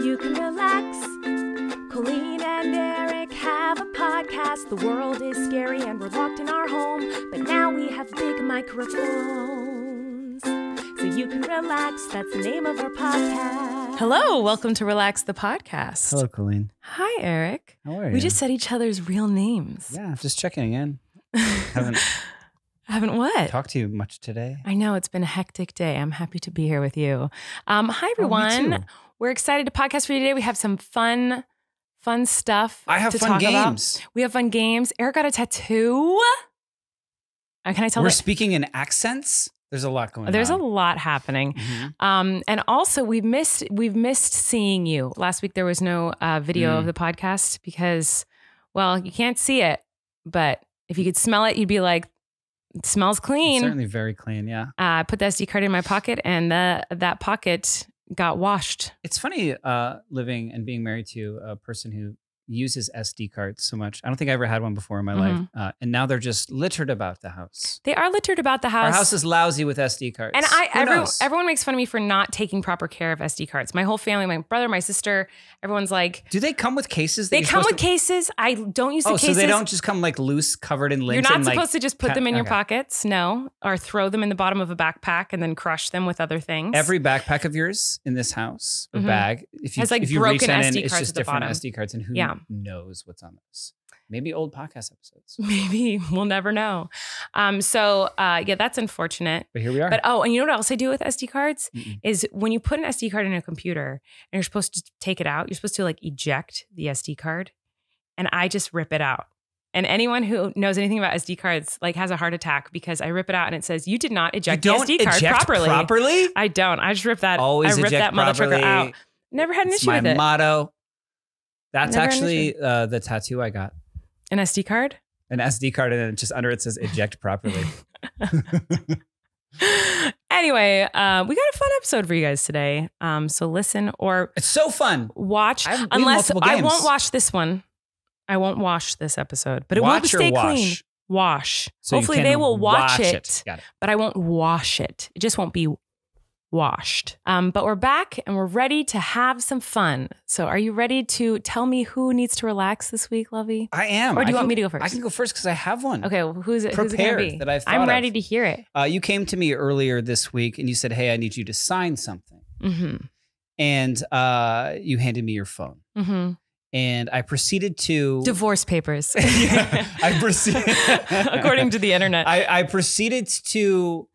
you can relax. Colleen and Erik have a podcast. The world is scary and we're locked in our home, but now we have big microphones, so you can relax. That's the name of our podcast. Hello, welcome to Relax the Podcast. Hello, Colleen. Hi, Erik. How are you? We just said each other's real names. Yeah, just checking in. Haven't what? talked to you much today. I know, it's been a hectic day. I'm happy to be here with you. Hi, everyone. Me too. We're excited to podcast for you today. We have some fun stuff I have to fun talk games. about. We have fun games. Erik got a tattoo. Can I tell We're that? speaking in accents. There's a lot going on. There's a lot happening. Mm-hmm. And also we've missed seeing you. Last week there was no video of the podcast because, well, you can't see it, but if you could smell it, you'd be like, it smells clean. It's certainly very clean, yeah. I put the SD card in my pocket and that pocket got washed. It's funny living and being married to a person who uses SD cards so much. I don't think I ever had one before in my life. And now they're just littered about the house. They are littered about the house. Our house is lousy with SD cards. And Who knows? everyone makes fun of me for not taking proper care of SD cards. My whole family, my brother, my sister, everyone's like, Do they come with cases? They come with cases. I don't use the cases. So they don't just come like loose, covered in lint. You're not and, supposed to just put them in your okay. pockets, no, or throw them in the bottom of a backpack and then crush them with other things. Every backpack of yours in this house, or bag, if you, Has, like, if you reach broken in, SD it's cards just at the different bottom. SD cards, and who knows what's on those? Maybe old podcast episodes. Maybe we'll never know. Yeah, that's unfortunate. But here we are. But and you know what else I do with SD cards is when you put an SD card in a computer and you're supposed to take it out, you're supposed to like eject the SD card, and I just rip it out. And anyone who knows anything about SD cards like has a heart attack because I rip it out and it says you did not eject the SD card properly. I don't. I just rip that. Always I rip that eject motherfucker properly. out. Never had an It's issue with my it. motto. That's Never had an actually the tattoo I got. An SD card? An SD card, and then just under it says eject properly. Anyway, we got a fun episode for you guys today. So listen or It's so fun. watch. we have Unless multiple I games. won't watch this one. I won't wash this episode, but it Watch will or stay wash? clean. Wash. So you Hopefully can they will watch watch it, Got it. but I won't wash it. It just won't be washed. But we're back and we're ready to have some fun. So are you ready to tell me who needs to relax this week, Lovey? I am. Or do you I want can- me to go first? I can go first because I have one. Okay, well, who's it gonna Prepared be? that I've thought I'm of. ready to hear it. You came to me earlier this week and you said, "Hey, I need you to sign something," and you handed me your phone. And I proceeded to Divorce papers. I proceeded According to the internet. I proceeded to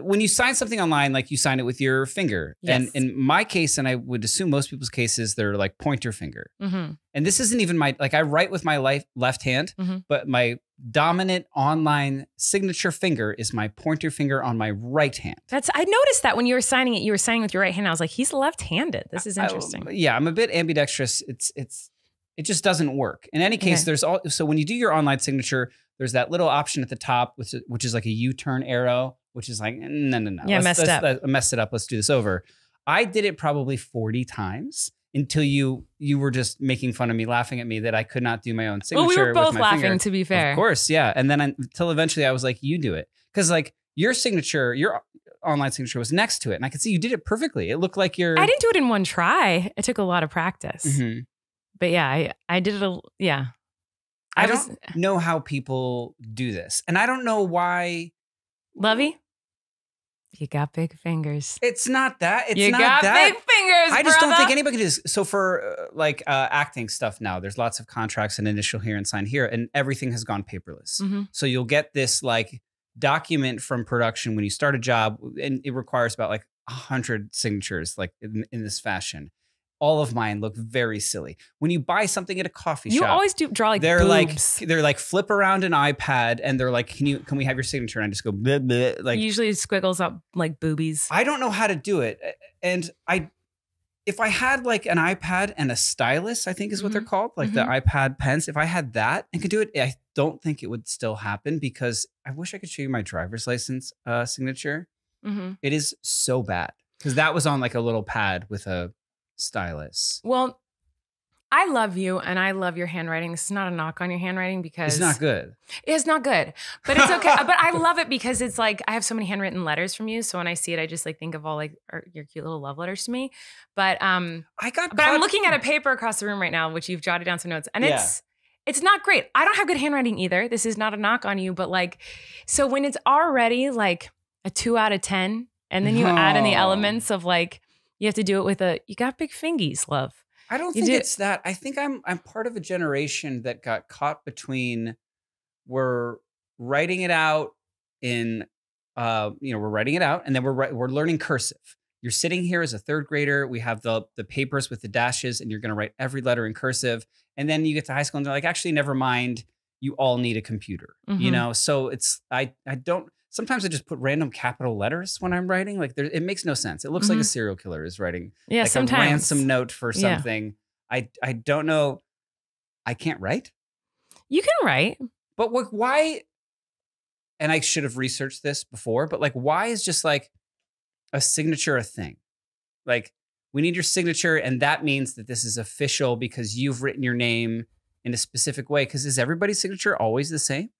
when you sign something online, like you sign it with your finger. Yes. And in my case, and I would assume most people's cases, they're like pointer finger. And this isn't even my, like I write with my left hand, but my dominant online signature finger is my pointer finger on my right hand. I noticed that when you were signing it, you were signing with your right hand. I was like, he's left-handed. This is interesting. Yeah, I'm a bit ambidextrous. It just doesn't work. In any case, so when you do your online signature, there's that little option at the top, which is like a U-turn arrow, which is like, no. Yeah, messed up. Messed it up. Let's do this over. I did it probably 40 times until you were just making fun of me, laughing at me that I could not do my own signature. Well, we were both with my laughing, finger. to be fair. Of course, yeah. And then until eventually I was like, you do it. Because like your signature, your online signature was next to it. And I could see you did it perfectly. It looked like I didn't do it in one try. It took a lot of practice. But yeah, I did it. Yeah. I don't know how people do this. And I don't know why. Lovey, you got big fingers. It's not that. It's you not got that. big fingers, I just don't brother. think anybody does. So for acting stuff now, there's lots of contracts and initial here and sign here, and everything has gone paperless. So you'll get this like document from production when you start a job, and it requires about like 100 signatures, like in this fashion. All of mine look very silly. When you buy something at a coffee shop, You always do draw like they're boobs. like flip around an iPad and they're like, can we have your signature? And I just go bleh, bleh, like Usually it squiggles up like boobies. I don't know how to do it. And if I had like an iPad and a stylus, I think is what they're called, like the iPad pens. If I had that and could do it, I don't think it would still happen because I wish I could show you my driver's license signature. It is so bad because that was on like a little pad with a stylus. Well, I love you and I love your handwriting. This is not a knock on your handwriting because It's not good. It's not good, but it's okay. But I love it because it's like I have so many handwritten letters from you. So when I see it, I just like think of all like your cute little love letters to me. But I'm looking at a paper across the room right now, which you've jotted down some notes, and it's not great. I don't have good handwriting either. This is not a knock on you, but like, so when it's already like a 2 out of 10, and then you add in the elements of like you have to do it with you got big fingies, love. I don't think it's that. I think I'm part of a generation that got caught between we're writing it out in we're writing it out and then we're learning cursive. You're sitting here as a third grader. We have the papers with the dashes and you're going to write every letter in cursive. And then you get to high school and they're like, actually, never mind. You all need a computer, you know? So it's, I don't, sometimes I just put random capital letters when I'm writing. Like it makes no sense. It looks like a serial killer is writing like sometimes. a ransom note for something. I don't know. I can't write. You can write. But why? And I should have researched this before, but like, why is just like a signature a thing? Like we need your signature. And that means that this is official because you've written your name in a specific way. Because is everybody's signature always the same?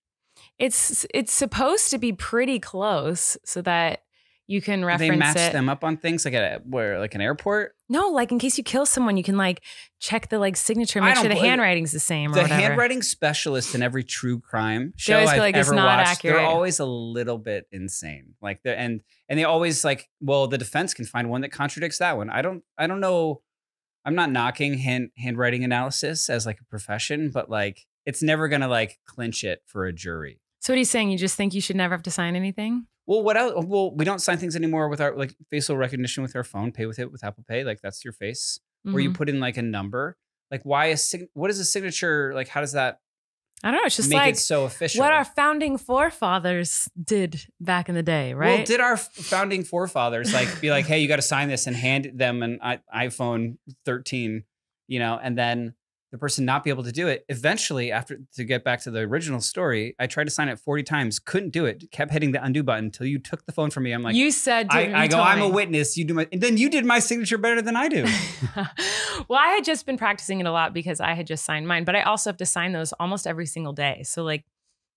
It's supposed to be pretty close so that you can reference it. They match them up on things like like an airport? No, like in case you kill someone, you can like check the like signature, make sure the handwriting's the same or whatever. The handwriting specialist in every true crime show I've ever watched, they're always a little bit insane. Like and they always like, well, the defense can find one that contradicts that one. I don't know. I'm not knocking handwriting analysis as like a profession, but like it's never gonna like clinch it for a jury. So what he's saying, you just think you should never have to sign anything? Well, what else? Well, we don't sign things anymore with our like facial recognition with our phone. Pay with it with Apple Pay. Like that's your face. Or you put in like a number. Like what is a signature? Like how does that? I don't know. It's just make like it so official. What our founding forefathers did back in the day, right? Well, did our founding forefathers like be like, hey, you got to sign this and hand them an iPhone 13, you know, and then the person not be able to do it. Eventually, to get back to the original story, I tried to sign it 40 times, couldn't do it, kept hitting the undo button until you took the phone from me. I'm like, you said, I'm a witness. You do and then you did my signature better than I do. Well, I had just been practicing it a lot because I had just signed mine, but I also have to sign those almost every single day. So like,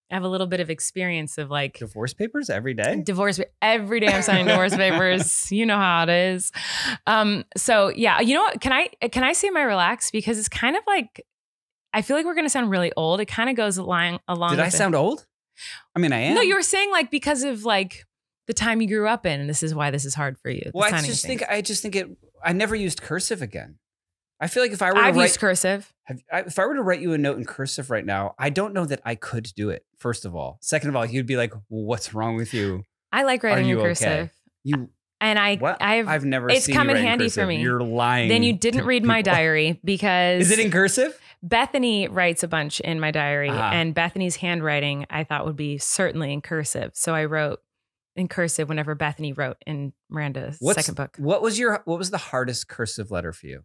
I have a little bit of experience of like divorce papers every day. Every day I'm signing divorce papers. You know how it is. So yeah, you know what? Can I say my relax? Because it's kind of like, I feel like we're going to sound really old. It kind of goes along. Did I sound old? I mean, I am. No, you were saying like, because of like the time you grew up in, and this is why this is hard for you. Well, I just think I never used cursive again. I feel like if I were I've used cursive. If I were to write you a note in cursive right now, I don't know that I could do it. First of all, second of all, you'd be like, well, "What's wrong with you?" I like writing in cursive. Okay? I've never. It's seen come you in write handy cursive. for me. You're lying. Then you didn't read my diary because is it in cursive? Bethany writes a bunch in my diary, and Bethany's handwriting I thought would be certainly in cursive. So I wrote in cursive whenever Bethany wrote in Miranda's second book. What was the hardest cursive letter for you?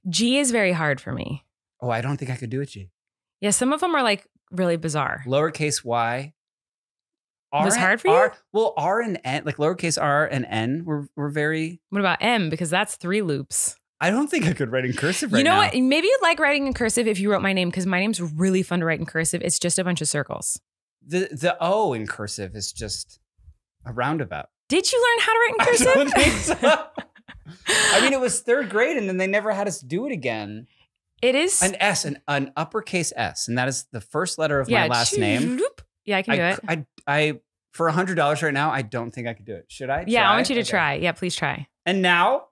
G is very hard for me. Oh, I don't think I could do a G. Yeah, some of them are like really bizarre. Lowercase y. Was hard for you? Well, R and N, like lowercase r and N were very. What about M? Because that's 3 loops. I don't think I could write in cursive right now. You know what? Maybe you'd like writing in cursive if you wrote my name, because my name's really fun to write in cursive. It's just a bunch of circles. The O in cursive is just a roundabout. Did you learn how to write in cursive? I don't think so. I mean, it was 3rd grade, and then they never had us do it again. It is an S, an uppercase S, and that is the first letter of my last name. Yeah, I can do it. I for $100 right now, I don't think I could do it. Should I? Yeah, I want you to try. Yeah, please try. And now,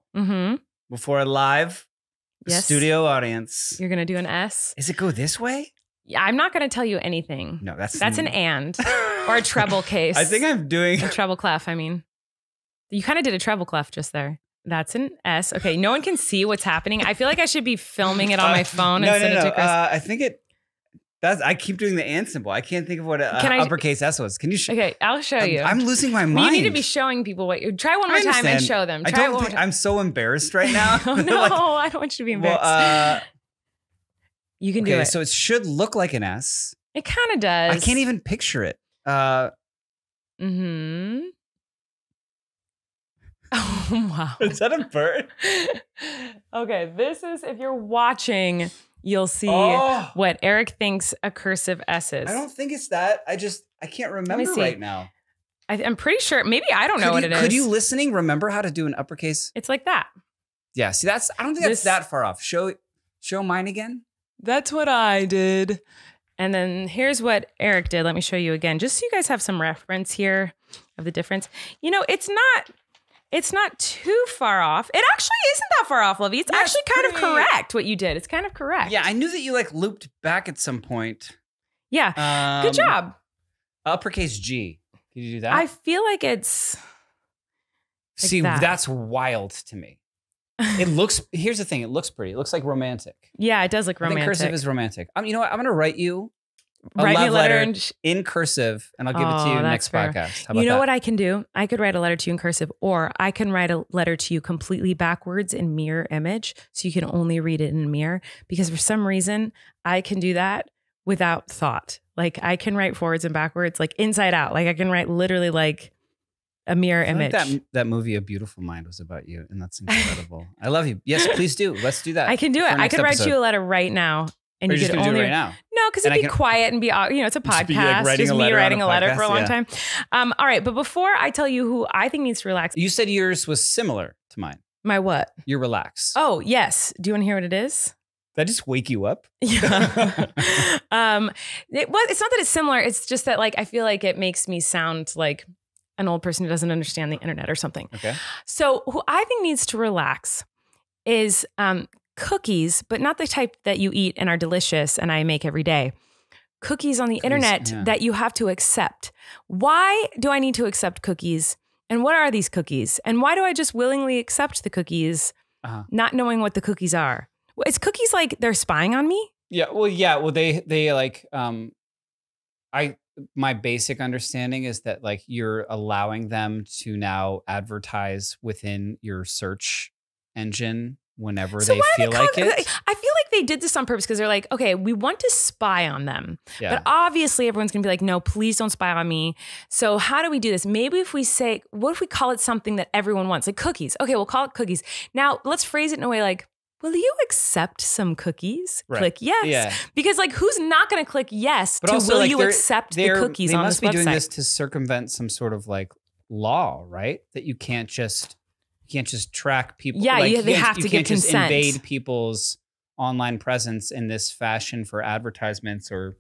before a live studio audience, you're gonna do an S. Does it go this way? Yeah, I'm not gonna tell you anything. No, that's an and or a treble case. I think I'm doing a treble clef. I mean, you kind of did a treble clef just there. That's an S. Okay, no one can see what's happening. I feel like I should be filming it on my phone instead of Chris. I think I keep doing the and symbol. I can't think of what uppercase S was. Can you show? Okay, I'll show you. I'm losing my mind. You need to be showing people what you try one more time and show them. I'm so embarrassed right now. No, like, I don't want you to be embarrassed. Well, you can do it. So it should look like an S. It kind of does. I can't even picture it. Oh, wow. Is that a bird? Okay, this is, if you're watching, you'll see what Eric thinks a cursive S is. I don't think it's that. I can't remember right now. I'm pretty sure. Maybe I don't know what it is. Could you listening remember how to do an uppercase? It's like that. Yeah. See, I don't think that's that far off. Show mine again. That's what I did. And then here's what Eric did. Let me show you again, just so you guys have some reference here of the difference. You know, it's not too far off. It actually isn't that far off, Lovey. It's actually kind of correct what you did. It's kind of correct. Yeah, I knew that you like looped back at some point. Yeah. Good job. Uppercase G. Did you do that? I feel like it's like See, that's wild to me. It looks, here's the thing. It looks pretty. It looks like romantic. Yeah, it does look romantic. I think cursive is romantic. You know what? I'm going to write you a write love me a letter in cursive, and I'll give it to you next podcast. How about you know that? what I can do? I could write a letter to you in cursive, or I can write a letter to you completely backwards in mirror image, so you can only read it in a mirror. Because for some reason, I can do that without thought. Like I can write forwards and backwards, like inside out. Like I can write literally like a mirror image. Like that movie, A Beautiful Mind, was about you, and that's incredible. I love you. Yes, please do. Let's do that. I can do it. I could write you a letter right now, and you could only do it right now. No, because it'd be quiet and be, it's a podcast. Just me writing a letter for a long time. All right, but before I tell you who I think needs to relax, you said yours was similar to mine. My what? Your relax. Oh yes. Do you want to hear what it is? Did that just wake you up? Yeah. It's not that it's similar. It's just that like I feel like it makes me sound like an old person who doesn't understand the internet or something. Okay. So who I think needs to relax is cookies, but not the type that you eat and are delicious and I make every day. Cookies on the internet that you have to accept. Why do I need to accept cookies? And what are these cookies? And why do I just willingly accept the cookies, not knowing what the cookies are? Is cookies like they're spying on me? Yeah. Well, they like, my basic understanding is that like you're allowing them to now advertise within your search engine whenever they feel like it. I feel like they did this on purpose because they're like, okay, we want to spy on them. Yeah. But obviously everyone's gonna be like, no, please don't spy on me. So how do we do this? Maybe if we say, what if we call it something that everyone wants? Like cookies. Okay, we'll call it cookies. Now let's phrase it in a way like, will you accept some cookies? Right. Click yes. Yeah. Because like who's not going to click yes but to also, will like, you accept the cookies on this website? They must be doing this to circumvent some sort of like law, right? That you can't just track people. Yeah, like, they have to get consent. Just invade people's online presence in this fashion for advertisements or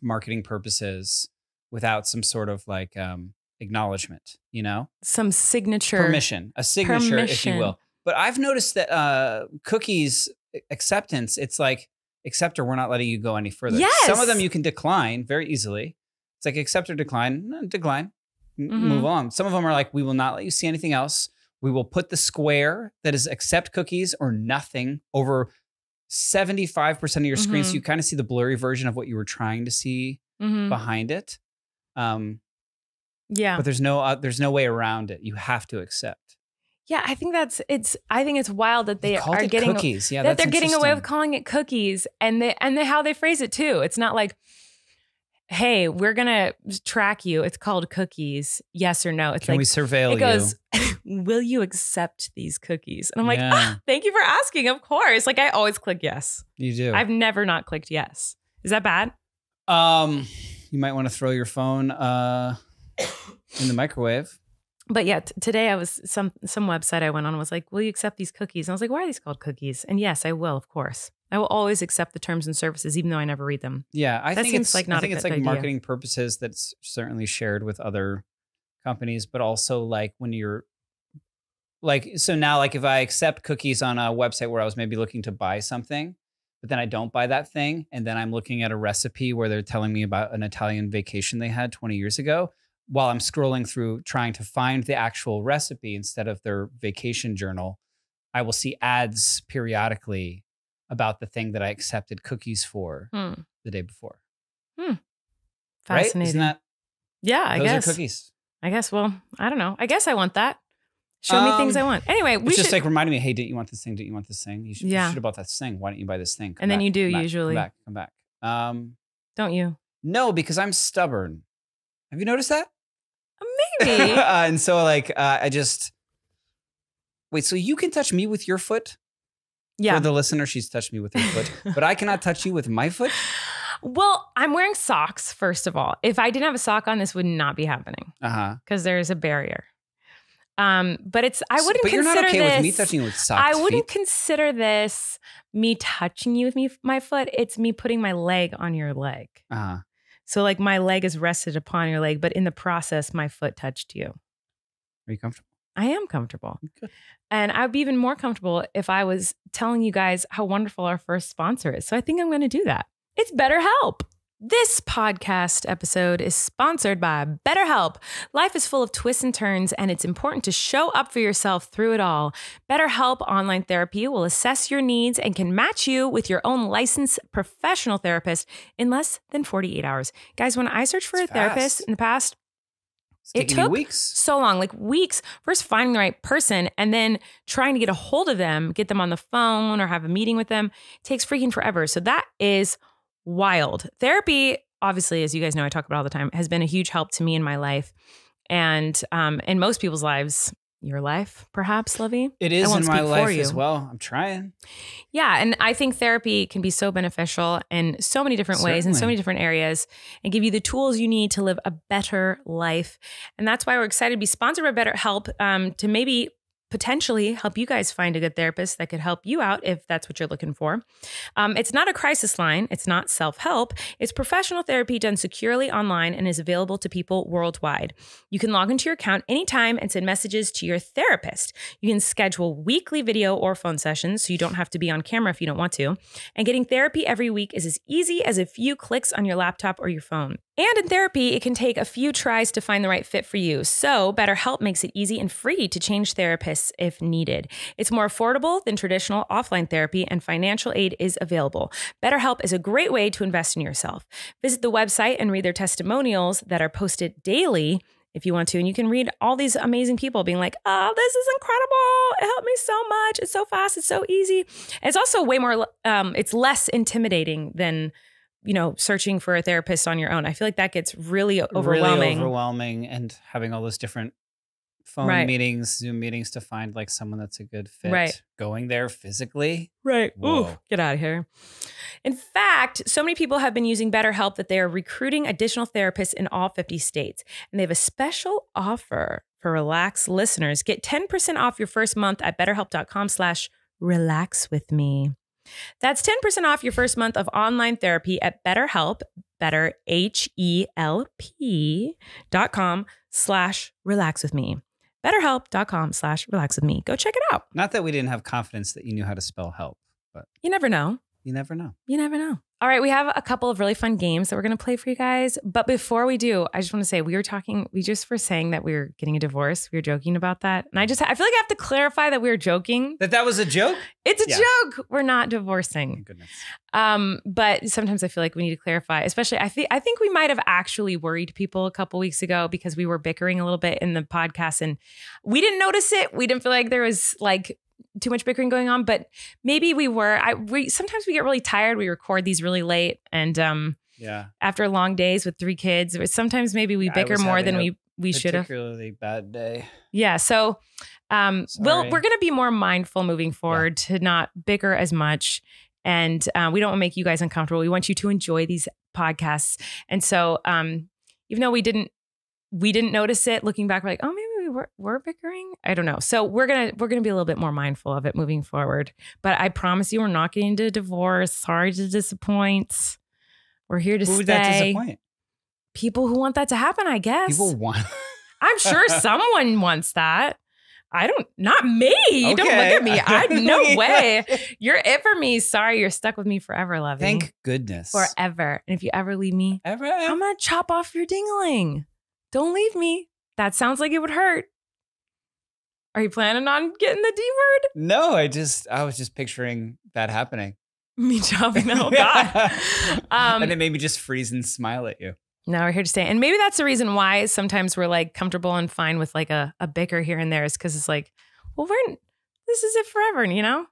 marketing purposes without some sort of like acknowledgement, you know? Some signature. Permission. A signature, if you will. But I've noticed that cookies acceptance, it's like, accept or we're not letting you go any further. Yes. Some of them you can decline very easily. It's like accept or decline, decline, move on. Some of them are like, we will not let you see anything else. We will put the square that is accept cookies or nothing over 75% of your screen. So you kind of see the blurry version of what you were trying to see behind it. Yeah. But there's no way around it. You have to accept. Yeah, I think I think it's wild that they are getting cookies. Yeah, that they're getting away with calling it cookies, and how they phrase it too. It's not like, "Hey, we're gonna track you." It's called cookies. Yes or no. It's Can we surveil you? It goes, "Will you accept these cookies?" And I'm like, "Thank you for asking." Of course. Like I always click yes. You do. I've never not clicked yes. Is that bad? You might want to throw your phone in the microwave. But yeah, today I was some website I went on was like, will you accept these cookies? And I was like, why are these called cookies? And yes, I will, of course. I will always accept the terms and services, even though I never read them. Yeah, I think it's like marketing purposes that's certainly shared with other companies, but also like when you're like, so now like if I accept cookies on a website where I was maybe looking to buy something, but then I don't buy that thing, and then I'm looking at a recipe where they're telling me about an Italian vacation they had 20 years ago, while I'm scrolling through trying to find the actual recipe instead of their vacation journal, I will see ads periodically about the thing that I accepted cookies for the day before. Fascinating. Right? Isn't that? Yeah, I guess. Those are cookies. I guess, well, I don't know. I guess I want that. Show me things I want. Anyway, it's just like reminding me, hey, didn't you want this thing? Didn't you want this thing? You should have bought that thing. Why don't you buy this thing? And then you do usually. Come back. Don't you? No, because I'm stubborn. Have you noticed that? Maybe. And so like, I just, wait, so you can touch me with your foot? Yeah. For the listener, she's touched me with her foot, but I cannot touch you with my foot. Well, I'm wearing socks, first of all. If I didn't have a sock on, this would not be happening. Because there's a barrier. But I wouldn't but consider you're not okay this, with me touching you with socks. I wouldn't consider this me touching you with my foot. It's me putting my leg on your leg. So like my leg is rested upon your leg, but in the process, my foot touched you. Are you comfortable? I am comfortable. Good. And I'd be even more comfortable if I was telling you guys how wonderful our first sponsor is. So I think I'm going to do that. It's BetterHelp. This podcast episode is sponsored by BetterHelp. Life is full of twists and turns, and it's important to show up for yourself through it all. BetterHelp Online Therapy will assess your needs and can match you with your own licensed professional therapist in less than 48 hours. Guys, when I searched for a therapist in the past, it took weeks. So long, like weeks, first finding the right person and then trying to get a hold of them, get them on the phone or have a meeting with them. It takes freaking forever. So that is wild. Therapy, obviously, as you guys know, I talk about all the time, has been a huge help to me in my life and in most people's lives. Your life, perhaps, Lovey? It is in my life as well. I'm trying. Yeah. And I think therapy can be so beneficial in so many different ways, in so many different areas, and give you the tools you need to live a better life. And that's why we're excited to be sponsored by BetterHelp to maybe potentially help you guys find a good therapist that could help you out if that's what you're looking for. It's not a crisis line. It's not self-help. It's professional therapy done securely online and is available to people worldwide. You can log into your account anytime and send messages to your therapist. You can schedule weekly video or phone sessions so you don't have to be on camera if you don't want to. And getting therapy every week is as easy as a few clicks on your laptop or your phone. And in therapy, it can take a few tries to find the right fit for you. So BetterHelp makes it easy and free to change therapists if needed. It's more affordable than traditional offline therapy, and financial aid is available. BetterHelp is a great way to invest in yourself. Visit the website and read their testimonials that are posted daily if you want to. And you can read all these amazing people being like, oh, this is incredible. It helped me so much. It's so fast. It's so easy. And it's also way more, it's less intimidating than searching for a therapist on your own. I feel like that gets really overwhelming. Really overwhelming, and having all those different phone meetings, Zoom meetings to find like someone that's a good fit. Right. Going there physically. Right. Ooh, get out of here. In fact, so many people have been using BetterHelp that they are recruiting additional therapists in all 50 states. And they have a special offer for Relax listeners. Get 10% off your first month at BetterHelp.com/relaxwithme. That's 10% off your first month of online therapy at BetterHelp, BetterHelp.com/relaxwithme. BetterHelp.com/relaxwithme. Go check it out. Not that we didn't have confidence that you knew how to spell help, but you never know. You never know. You never know. All right, we have a couple of really fun games that we're going to play for you guys. But before we do, I just want to say we just were saying that we were getting a divorce. We were joking about that. And I feel like I have to clarify that we were joking. That was a joke? It's a joke. We're not divorcing. Thank goodness. But sometimes I feel like we need to clarify, especially I think we might have actually worried people a couple weeks ago because we were bickering a little bit in the podcast and we didn't notice it. We didn't feel like there was like too much bickering going on, but maybe we were. Sometimes we get really tired. We record these really late, and after long days with 3 kids, sometimes maybe we bicker more than we should have. Particularly bad day. Yeah. So, we're going to be more mindful moving forward to not bicker as much, and we don't want to make you guys uncomfortable. We want you to enjoy these podcasts, and so even though we didn't notice it, looking back, we're like, oh, maybe we're bickering. I don't know. So we're gonna be a little bit more mindful of it moving forward. But I promise you, we're not getting into a divorce. Sorry to disappoint. We're here to stay. Who would that disappoint? People who want that to happen, I guess. People want. I'm sure someone wants that. Not me. Okay. Don't look at me. No way. You're it for me. Sorry, you're stuck with me forever, Lovey. Thank goodness. Forever. And if you ever leave me, I'm gonna chop off your dingling. Don't leave me. That sounds like it would hurt. Are you planning on getting the D word? No, I was just picturing that happening. Me chopping. Oh God. And it made me just freeze and smile at you. No, we're here to stay. And maybe that's the reason why sometimes we're like comfortable and fine with like a bicker here and there is because it's like, well, this is it forever, you know?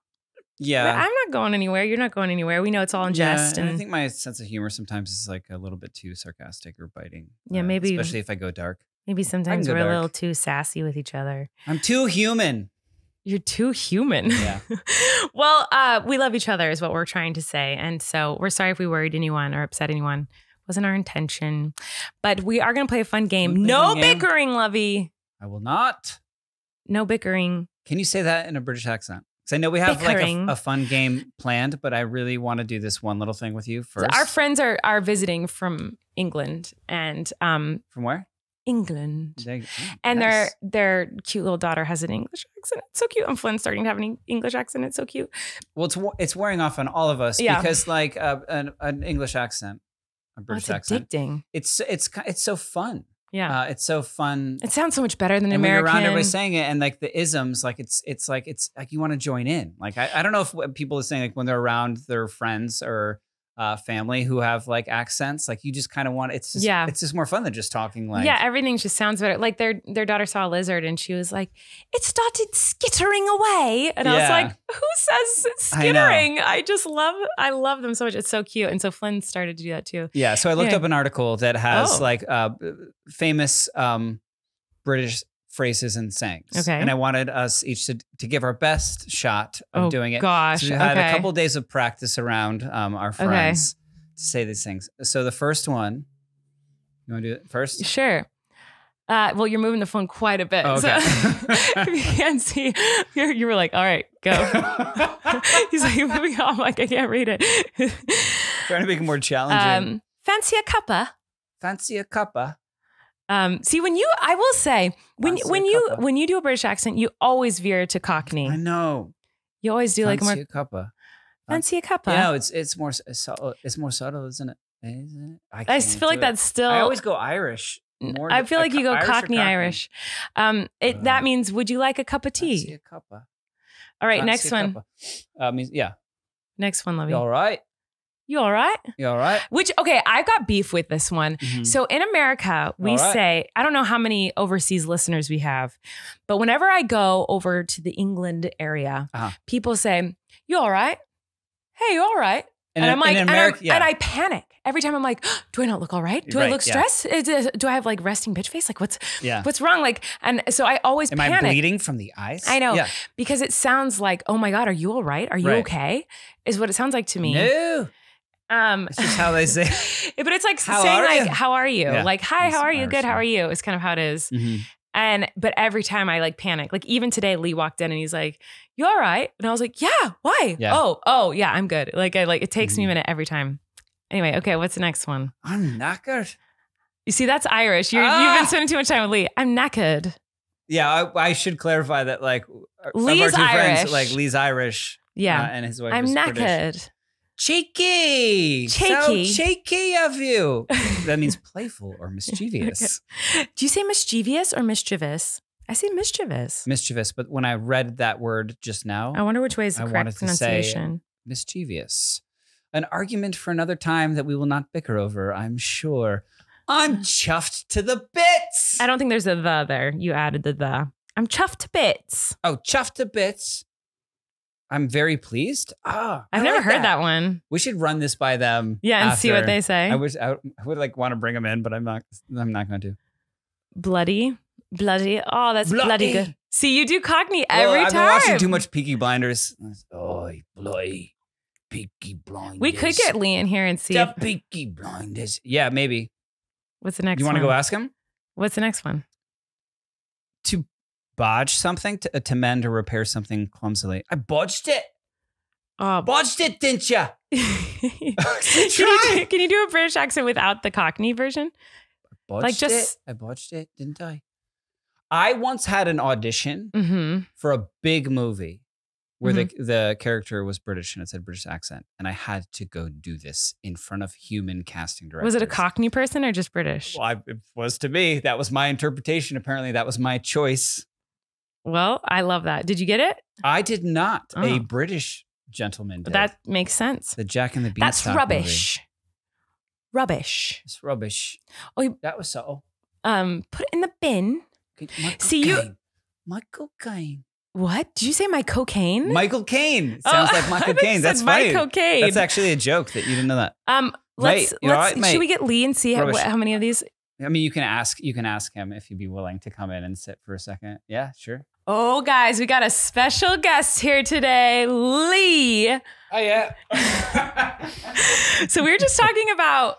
Yeah. I'm not going anywhere. You're not going anywhere. We know it's all in jest. And I think my sense of humor sometimes is like a little bit too sarcastic or biting. Yeah, maybe. Especially if I go dark. Maybe sometimes we're a little too sassy with each other. I'm too human. You're too human. Yeah. Well, we love each other is what we're trying to say. And so we're sorry if we worried anyone or upset anyone. Wasn't our intention. But we are going to play a fun game. No bickering, Lovey. I will not. No bickering. Can you say that in a British accent? Because I know we have Bickering. like a fun game planned, but I really want to do this one little thing with you first. So our friends are visiting from England and From where? England. And Nice. their cute little daughter has an English accent. It's so cute. And Flynn's starting to have an English accent. It's so cute. Well, it's wearing off on all of us Yeah. because like an English accent, a British It's accent, addicting. it's so fun. Yeah. It's so fun. It sounds so much better than And when American. you're around everybody saying it, and like the isms, like it's like you want to join in. Like I don't know if what people are saying like when they're around their friends or family who have like accents, like you just kind of want it's just more fun than just talking like everything just sounds better. Like their daughter saw a lizard and she was like, it started skittering away. And I was like, who says skittering? I love them so much. It's so cute. And so Flynn started to do that too. Yeah. So I looked up an article that has like famous British phrases and sayings. Okay. And I wanted us each to give our best shot of doing it. Gosh. So we had a couple of days of practice around our friends to say these things. So the first one, you want to do it first? Sure. Well, you're moving the phone quite a bit. Oh, okay. So if you can't see, you were like, all right, go. He's like, moving on. I'm like, I can't read it. Trying to make it more challenging. Fancy a cuppa? Fancy a cuppa? See, I will say, when you do a British accent, you always veer to Cockney. I know. You always do Fancy like more. a cuppa. Fancy a cuppa. Yeah, it's more subtle. It's more subtle, isn't it? I feel like that's still. I always go Irish. I feel like you go Irish or Cockney Irish. That means, would you like a cup of tea? Fancy a cuppa. All right, Fancy next a one. Cuppa. Next one, Lovey. You all right? You all right? You all right? Okay, I've got beef with this one. Mhm. So in America, we say, I don't know how many overseas listeners we have, but whenever I go over to the England area, people say, you all right? Hey, you all right? And I'm like, and I panic. Every time I'm like, do I not look all right? Do I look stressed? Do I have like resting bitch face? Like what's wrong? Like, and so I always panic. Am I bleeding from the eyes? I know. Because it sounds like, oh my God, are you all right? Are you okay? Is what it sounds like to me. No. It's just how they say. But it's like how are you? Yeah. Like, hi, how are you? Good, how are you? It's kind of how it is. Mm-hmm. But every time I like panic, like even today, Lee walked in and he's like, you all right? And I was like, yeah, why? Yeah. Oh, yeah, I'm good. It takes me a minute every time. Anyway, okay, what's the next one? I'm knackered. You see, that's Irish. You've been spending too much time with Lee. I'm knackered. Yeah, I should clarify that like Lee's of our two Irish. friends, like Lee's Irish. Yeah. And his wife I'm is knackered. British. Cheeky. So cheeky of you. That means playful or mischievous. Do you say mischievous or mischievous? I say mischievous. Mischievous, but when I read that word just now, I wonder which way is the I correct wanted to pronunciation. say mischievous. An argument for another time that we will not bicker over, I'm sure. I'm chuffed to the bits. I don't think there's a the there. You added the. I'm chuffed to bits. Oh, chuffed to bits. I'm very pleased. I've never heard that one. We should run this by them. Yeah, and see what they say. I would like want to bring them in, but I'm not going to. Bloody. Oh, that's bloody good. See, you do Cockney every time. I've been watching too much Peaky Blinders. Oh, bloody Peaky Blinders. We could get Lee in here and see. The Peaky Blinders. Yeah, maybe. What's the next one? You want to go ask him? What's the next one? To bodge something, to mend or repair something clumsily. I bodged it. Bodged it, didn't ya? Can you do a British accent without the Cockney version? I bodged it, didn't I? I once had an audition for a big movie where the character was British and it said British accent. And I had to go do this in front of human casting directors. Was it a Cockney person or just British? Well, it was to me. That was my interpretation. Apparently, that was my choice. Well, I love that. Did you get it? I did not. Oh. A British gentleman did. That makes sense. The Jack and the Beanstalk That's rubbish. Movie. Rubbish. It's rubbish. Oh, that was subtle. Put it in the bin. Michael Caine. What? Did you say my cocaine? Michael Caine. Sounds like Michael Caine. That's funny. My cocaine. That's actually a joke that you didn't know that. Should we get Lee and see how many of these? I mean, you can ask him if he'd be willing to come in and sit for a second. Yeah, sure. Oh, guys, we got a special guest here today, Lee. Oh, yeah. So we were just talking about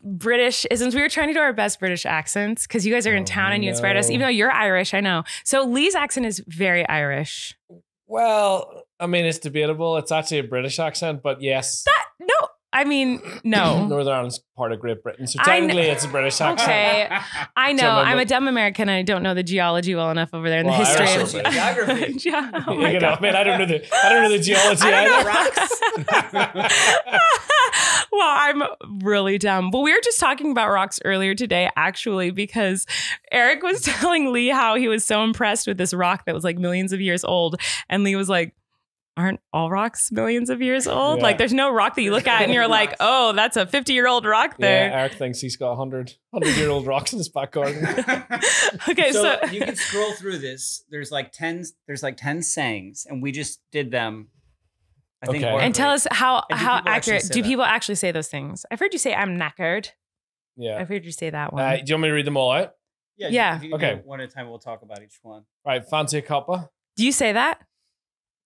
British isms. We were trying to do our best British accents because you guys are in town and you inspired us, even though you're Irish, I know. So Lee's accent is very Irish. Well, I mean, it's debatable. It's actually a British accent, but yes. No. Northern Ireland's part of Great Britain, so technically it's a British accent. Okay, I know. I'm a dumb American and I don't know the geology well enough over there in the history. Geography. Oh my God. Man, I don't know the geology either. Well, I'm really dumb. But we were just talking about rocks earlier today, actually, because Eric was telling Lee how he was so impressed with this rock that was like millions of years old. And Lee was like, aren't all rocks millions of years old? Yeah. Like there's no rock that you look at and you're like, oh, that's a 50-year-old rock there. Yeah, Eric thinks he's got 100-year-old rocks in his back garden. Okay, so you can scroll through this. There's like 10 sayings, and we just did them. I think. Okay. and tell us how actually accurate say do that? people actually say those things? I've heard you say I'm knackered. Yeah. I've heard you say that one. Do you want me to read them all out? Yeah. If you Okay. go one at a time. We'll talk about each one. Right, fancy a cuppa. Do you say that?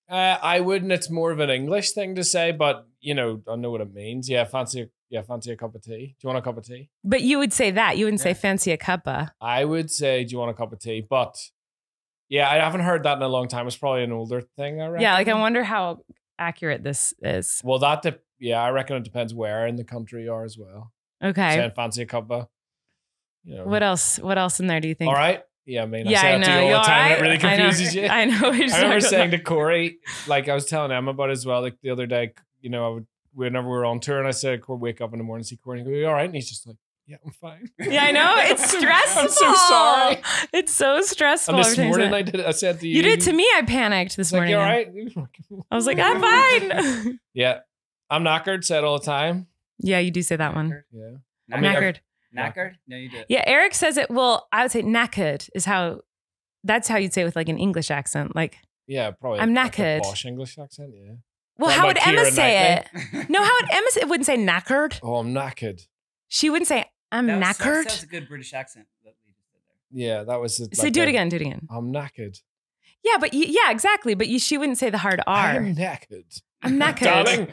I wouldn't. It's more of an English thing to say, but I know what it means. Yeah, fancy a cup of tea. Do you want a cup of tea? But you would say that. You wouldn't say fancy a cuppa. I would say, do you want a cup of tea? But yeah, I haven't heard that in a long time. It's probably an older thing, I reckon. Yeah, like I wonder how accurate this is. Well, I reckon it depends where in the country you are as well. Okay. Saying fancy a cuppa. What else? What else in there do you think? All right. Yeah, I mean, Yeah, I say I that to know. you all You're the time. right. And it really confuses you. I know. I remember saying to Corey, like I was telling Emma about it as well, like the other day, whenever we were on tour and I said, Corey, wake up in the morning and see Corey and go, you all right? And he's just like, yeah, I'm fine. Yeah, I know. It's stressful. I'm so sorry. It's so stressful. And this every time you morning say it. I said to you. You did to me. I panicked this like, morning. you all right? I was like, I'm fine. Yeah. I'm knackered, said all the time. Yeah, you do say that one. Yeah. I'm knackered. Knackered? No, you did. Yeah, Eric says it. Well, I would say knackered is how. That's how you'd say it with like an English accent. Like, Yeah, probably. I'm like a knackered. posh English accent, yeah. well, What how about would Emma Keira say Knightley? it? No, how would Emma say it? Wouldn't say knackered. Oh, I'm knackered. She wouldn't say I'm That knackered. sounds a good British accent. That we just did there. Yeah, that was it. So do it again. Do it again. I'm knackered. Yeah, but yeah, exactly. But she wouldn't say the hard R. I'm knackered. I'm knackered. Darling,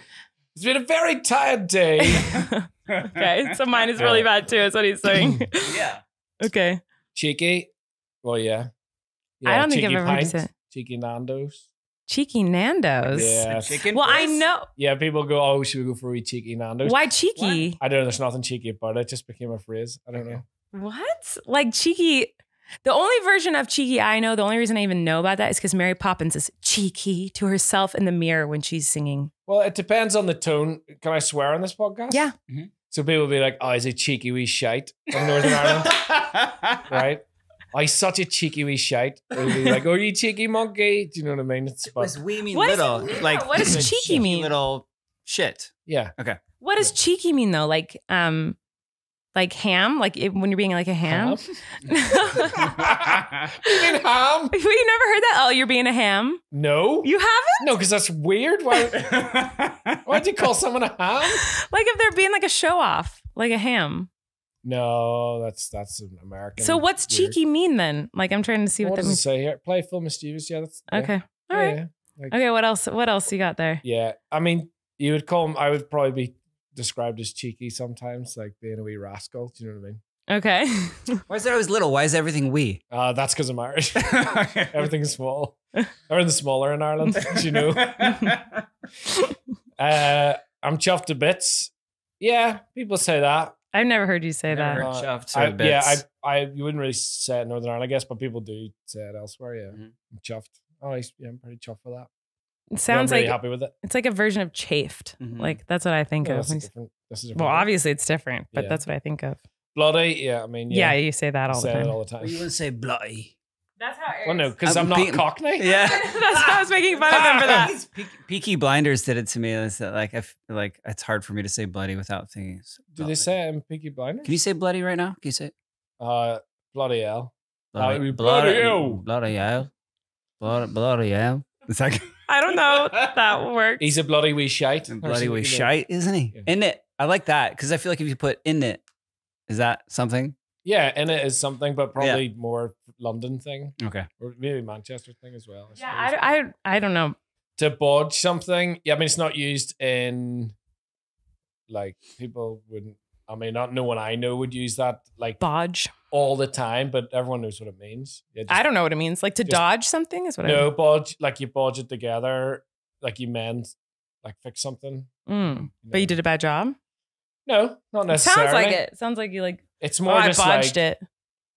it's been a very tired day. Okay, so mine is really bad too. Is what he's saying. Yeah. Okay. Cheeky. Well, yeah. I don't think I've cheeky ever heard you pint, say it. Cheeky Nando's. Cheeky Nando's. Yeah. Chicken. Well, I fries? know. Yeah, people go, oh, should we go for a wee cheeky Nando's? Why cheeky? I don't know. There's nothing cheeky about it. It just became a phrase. I don't know. What? Like cheeky. The only version of cheeky I know, the only reason I even know about that is because Mary Poppins is cheeky to herself in the mirror when she's singing. Well, it depends on the tone. Can I swear on this podcast? Yeah. Mhm. So people will be like, oh, he's a cheeky wee shite in Northern Ireland. Right? Oh, he's such a cheeky wee shite. They'll be like, oh, you cheeky monkey. Do you know what I mean? It's Was we mean What is- little? Like what does the cheeky mean? Little shit. yeah. What does cheeky mean though? Like ham? Like when you're being like a ham? You mean ham? You never heard that? Oh, you're being a ham? No. You haven't? No, because that's weird. Why'd you call someone a ham? Like if they're being like a show off, like a ham. No, that's an American. So what's weird. cheeky mean then? Like I'm trying to see What what that does it means. say here? Playful, mischievous. Yeah, that's Okay. All right. Yeah. Like, Okay, what else? What else you got there? yeah. I mean, you would call him. I would probably be described as cheeky sometimes, like being a wee rascal. Do you know what I mean? Okay. Why is it always little? Why is everything we? That's because I'm Irish. Everything's small. Everything's smaller in Ireland, as you know. I'm chuffed to bits. Yeah, people say that. I've never heard you say Never that. heard chuffed to bits. Yeah, you wouldn't really say it in Northern Ireland, I guess, but people do say it elsewhere. Yeah, Mhm. I'm chuffed. Oh, I'm pretty chuffed for that. It sounds I'm really like happy with it. it's like a version of chafed. Mhm. Like that's what I think No, of. this is a different Well, word. obviously it's different, but Yeah. that's what I think of. Bloody. Yeah, I mean, Yeah, yeah, you say that all the say it time. all the time. Well, you wouldn't say bloody. That's how Well, no, because I'm I'm not being- Cockney. Yeah. That's how I was making fun of him for that. Peaky Blinders did it to me. Is that like I feel like it's hard for me to say bloody without thinking. Do they say it in Peaky Blinders? Can you say bloody right now? Can you say it? Bloody hell. Bloody, bloody hell. bloody hell, bloody hell. It's like I don't know if that works. He's a bloody wee shite. bloody wee shite, isn't he? Yeah. In it, I like that because I feel like if you put in it, is that something? Yeah, and it is something, but probably more London thing. Okay. Or maybe Manchester thing as well. Yeah, I don't know. To bodge something. Yeah, I mean, it's not used in, like, people wouldn't, I mean, not no one I know would use that, like, Bodge. all the time, but everyone knows what it means. Yeah, I don't know what it means. Like to dodge something is what no, bodge, like you bodge it together, like you mend, like fix something. But you did a bad job? No, not necessarily. Sounds like it. Sounds like you like, it's more just I botched it.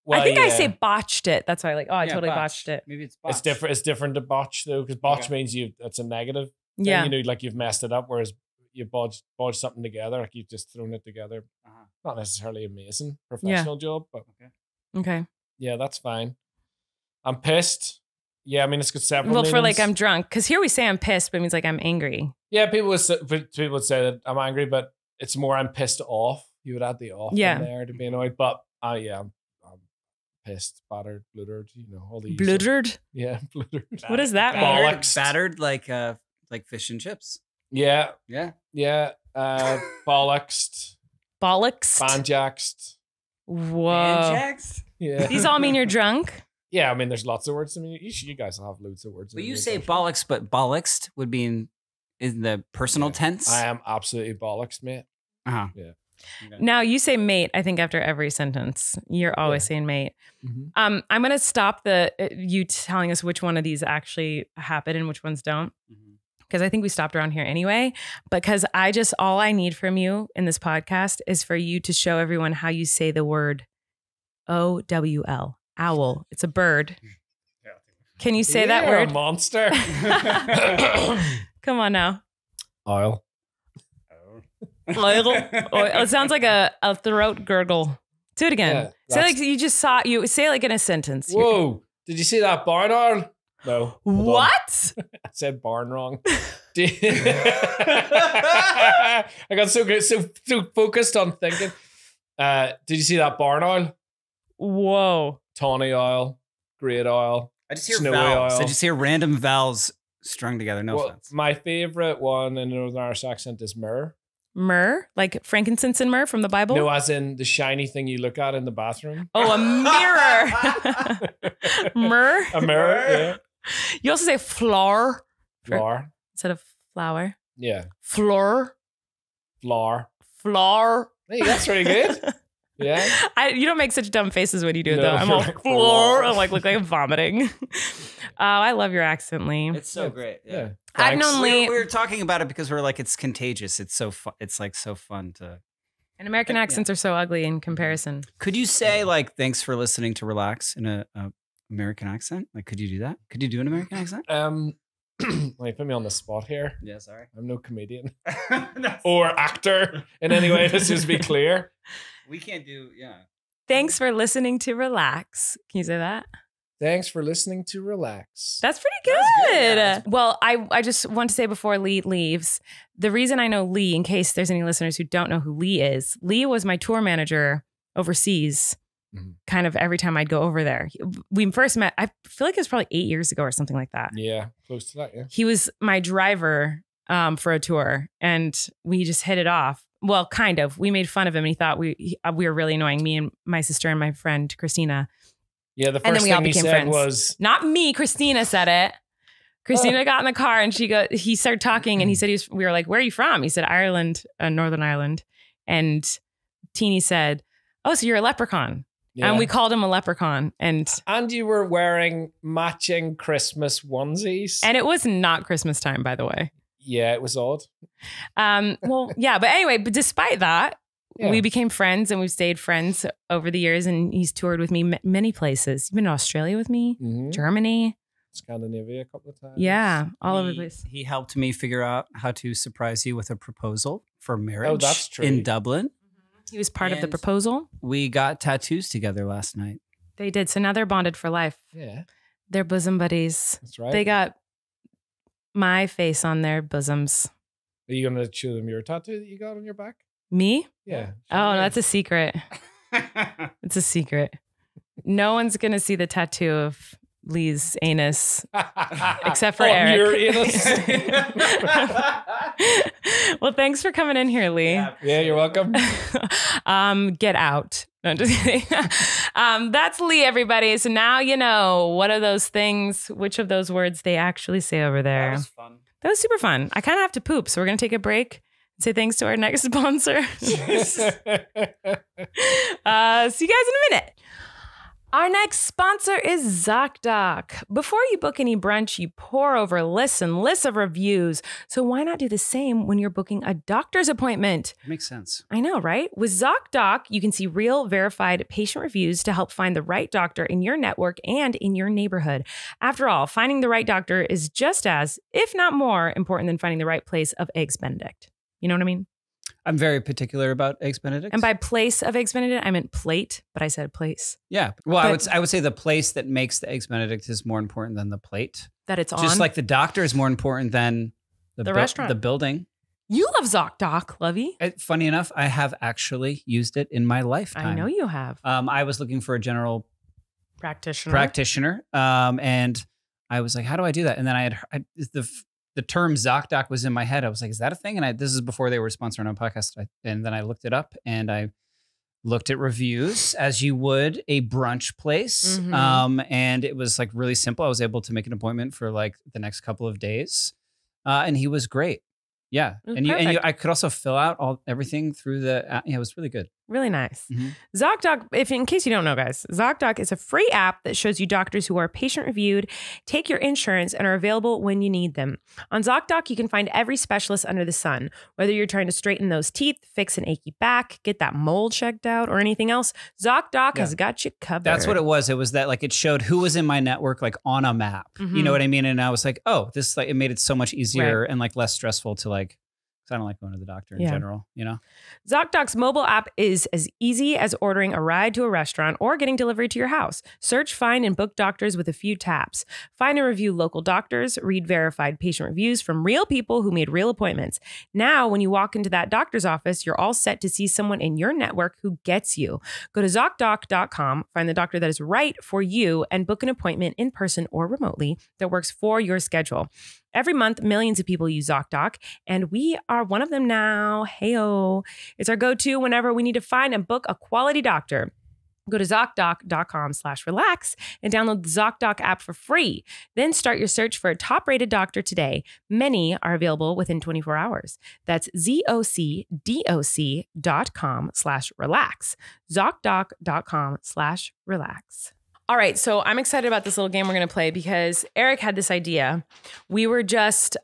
Well, I think I say botched it. That's why I totally botched it. Maybe it's It's different. It's different to botch though, because botch means it's a negative. Yeah. Thing, like you've messed it up, whereas you bodge something together, like you've just thrown it together. Not necessarily amazing professional job, but okay. Yeah, that's fine. I'm pissed. Yeah, I mean it's got several. Well, meanings. for like I'm drunk, because here we say I'm pissed, but it means like I'm angry. Yeah, people would say that I'm angry, but it's more I'm pissed off. You would add the off in there to be annoyed, but yeah, I'm pissed, battered, bluttered, all the bluttered. Yeah, bluttered. What is that? Bollocks. Battered like fish and chips. Yeah. Bollocks. Bollocks. Banjaxed. Whoa. Banjaxed? Yeah. These all mean you're drunk? Yeah, I mean, there's lots of words. I mean, you guys will have loads of words. But you say bollocks, but bollocksed would be in the personal tense? I am absolutely bollocks, mate. Uh-huh. Yeah. Okay. Now you say mate, I think after every sentence. You're always saying mate. I'm going to stop you telling us which one of these actually happen and which ones don't. Because I think we stopped around here anyway. Because all I need from you in this podcast is for you to show everyone how you say the word OWL. Owl. It's a bird. Can you say that word? A monster. Come on now. Oil. It sounds like a throat gurgle. Do it again. Say like you just saw. You say like in a sentence. Whoa! Did you see that barn owl? No. What? I said barn wrong. I got so focused on thinking. Did you see that barn owl? Whoa. Tawny oil, great oil. I just hear vowels. I just hear random vowels strung together. No offense. My favorite one in a Northern Irish accent is myrrh. Myrrh? Like frankincense and myrrh from the Bible? No, as in the shiny thing you look at in the bathroom. Oh, a mirror. Myrrh? A mirror, yeah. You also say flour. Flour. Instead of flour. Yeah. Flour. Flour. Flour. Hey, that's really good. Yeah. You don't make such dumb faces when you do it though. I'm all floor. I'm like, look like I'm vomiting. I love your accent, Lee. It's so great. Yeah. I've known Lee. We were talking about it because we're like, it's contagious. It's so fun. It's like so fun to. And American accents are so ugly in comparison. Could you say like, thanks for listening to Relax in a American accent? Like, could you do that? Could you do an American accent? Like, put me on the spot here. Yeah, sorry. I'm no comedian or actor in any way. Let's just be clear. We can't do, Thanks for listening to Relax. Can you say that? Thanks for listening to Relax. That's pretty good. Yeah. Well, I just want to say before Lee leaves, the reason I know Lee, in case there's any listeners who don't know who Lee is, Lee was my tour manager overseas. Kind of every time I'd go over there. We first met, I feel like it was probably 8 years ago or something like that. Yeah, close to that, yeah. He was my driver for a tour and we just hit it off. Well, kind of. We made fun of him and he thought we were really annoying, me and my sister and my friend Christina. Yeah, the first thing he said was... Not me, Christina said it. Christina got in the car and he started talking and he said, we were like, where are you from? He said, Ireland, Northern Ireland. And Teeny said, oh, so you're a leprechaun. Yeah. And we called him a leprechaun. And you were wearing matching Christmas onesies. And it was not Christmas time, by the way. Yeah, it was odd. Well, yeah. But anyway, but despite that, we became friends and we've stayed friends over the years. And he's toured with me many places. You've been to Australia with me, Germany. Scandinavia a couple of times. Yeah, all over the place. He helped me figure out how to surprise you with a proposal for marriage. Oh, that's true. In Dublin. He was part of the proposal. We got tattoos together last night. They did. So now they're bonded for life. Yeah. They're bosom buddies. That's right. They got my face on their bosoms. Are you going to show them your tattoo that you got on your back? Me? Yeah. Oh, no, that's a secret. It's a secret. No one's going to see the tattoo of Lee's anus except for Eric. Your anus. Well, thanks for coming in here, Lee. Yeah, you're welcome. Get out. No, just kidding. That's Lee, everybody. So now you know what are those things, which of those words they actually say over there. That was fun. That was super fun. I kind of have to poop, so we're going to take a break and say thanks to our next sponsor. See you guys in a minute. Our next sponsor is ZocDoc. Before you book any brunch, you pour over lists and lists of reviews. So why not do the same when you're booking a doctor's appointment? Makes sense. I know, right? With ZocDoc, you can see real, verified patient reviews to help find the right doctor in your network and in your neighborhood. After all, finding the right doctor is just as, if not more, important than finding the right place of Eggs Benedict. You know what I mean? I'm very particular about Eggs Benedict. And by place of Eggs Benedict, I meant plate, but I said place. Yeah. Well, I would say the place that makes the Eggs Benedict is more important than the plate. That it's on. Just like the doctor is more important than the restaurant, the building. You love ZocDoc, Lovey. Funny enough, I have actually used it in my lifetime. I know you have. I was looking for a general practitioner, and I was like, "How do I do that?" And then the term ZocDoc was in my head. I was like, "Is that a thing?" And this is before they were sponsoring a podcast. And then I looked it up, and I looked at reviews as you would a brunch place. Mm-hmm. And it was like really simple. I was able to make an appointment for like the next couple of days, and he was great. Yeah, I could also fill out everything through the. It was really good. Really nice. Mm-hmm. ZocDoc, in case you don't know, guys, ZocDoc is a free app that shows you doctors who are patient reviewed, take your insurance, and are available when you need them. On ZocDoc, you can find every specialist under the sun. Whether you're trying to straighten those teeth, fix an achy back, get that mole checked out, or anything else, ZocDoc has got you covered. That's what it was. It was that like it showed who was in my network like on a map. Mm-hmm. You know what I mean? And I was like, oh, this like it made it so much easier and like less stressful to like. I don't like going to the doctor in general, you know? ZocDoc's mobile app is as easy as ordering a ride to a restaurant or getting delivery to your house. Search, find, and book doctors with a few taps. Find and review local doctors, read verified patient reviews from real people who made real appointments. Now, when you walk into that doctor's office, you're all set to see someone in your network who gets you. Go to ZocDoc.com, find the doctor that is right for you, and book an appointment in person or remotely that works for your schedule. Every month, millions of people use ZocDoc, and we are one of them now. Heyo. It's our go-to whenever we need to find and book a quality doctor. Go to ZocDoc.com/relax and download the ZocDoc app for free. Then start your search for a top-rated doctor today. Many are available within 24 hours. That's ZocDoc.com/relax. ZocDoc.com/relax. All right, so I'm excited about this little game we're going to play because Eric had this idea. We were just,